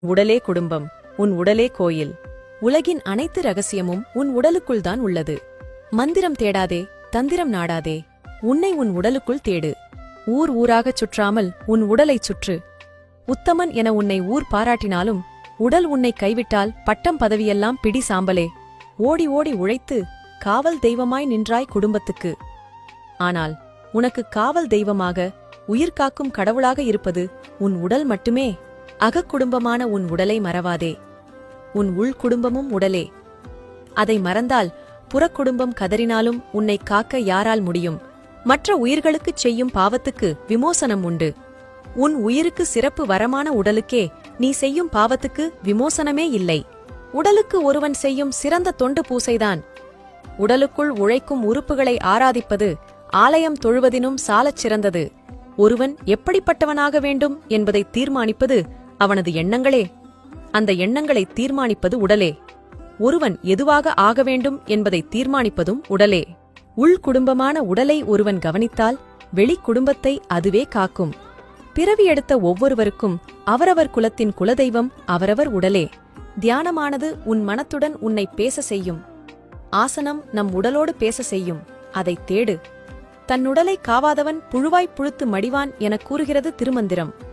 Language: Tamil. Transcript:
உடலே குடும்பம், உன் உடலே கோயில். உலகின் அனைத்து ரகசியமும் உன் உடலுக்குள்தான் உள்ளது. மந்திரம் தேடாதே, தந்திரம் நாடாதே, உன்னை உன் உடலுக்குள் தேடு. ஊர் ஊராகச் சுற்றாமல் உன் உடலைச் சுற்று. உத்தமன் என உன்னை ஊர் பாராட்டினாலும் உடல் உன்னை கைவிட்டால் பட்டம் பதவியெல்லாம் பிடி சாம்பலே. ஓடி ஓடி உழைத்து காவல் தெய்வமாய் நின்றாய் குடும்பத்துக்கு. ஆனால் உனக்கு காவல் தெய்வமாக உயிர்காக்கும் கடவுளாக இருப்பது உன் உடல் மட்டுமே. அகக்குடும்பமான உன் உடலை மறவாதே. உன் உள்குடும்பமும் உடலே. அதை மறந்தால் புறக்குடும்பம் கதறினாலும் உன்னை காக்க யாரால் முடியும்? மற்ற உயிர்களுக்குச் செய்யும் பாவத்துக்கு விமோசனம் உண்டு. உன் உயிருக்கு சிறப்பு வரமான உடலுக்கே நீ செய்யும் பாவத்துக்கு விமோசனமே இல்லை. உடலுக்கு ஒருவன் செய்யும் சிறந்த தொண்டு பூசைதான். உடலுக்குள் உழைக்கும் உறுப்புகளை ஆராதிப்பது ஆலயம் தொழுவதினும் சாலச் சிறந்தது. ஒருவன் எப்படிப்பட்டவனாக வேண்டும் என்பதை தீர்மானிப்பது அவனது எண்ணங்களே. அந்த எண்ணங்களை தீர்மானிப்பது உடலே. ஒருவன் எதுவாக ஆக வேண்டும் என்பதை தீர்மானிப்பதும் உடலே. உள்குடும்பமான உடலை ஒருவன் கவனித்தால் வெளிக்குடும்பத்தை அதுவே காக்கும். பிறவி எடுத்த ஒவ்வொருவருக்கும் அவரவர் குலத்தின் குலதெய்வம் அவரவர் உடலே. தியானமானது உன் மனத்துடன் உன்னை பேச செய்யும். ஆசனம் நம் உடலோடு பேச செய்யும். அதைத் தேடு. தன்னுடலை காவாதவன் புழுவாய்ப் புழுத்து மடிவான் எனக் கூறுகிறது திருமந்திரம்.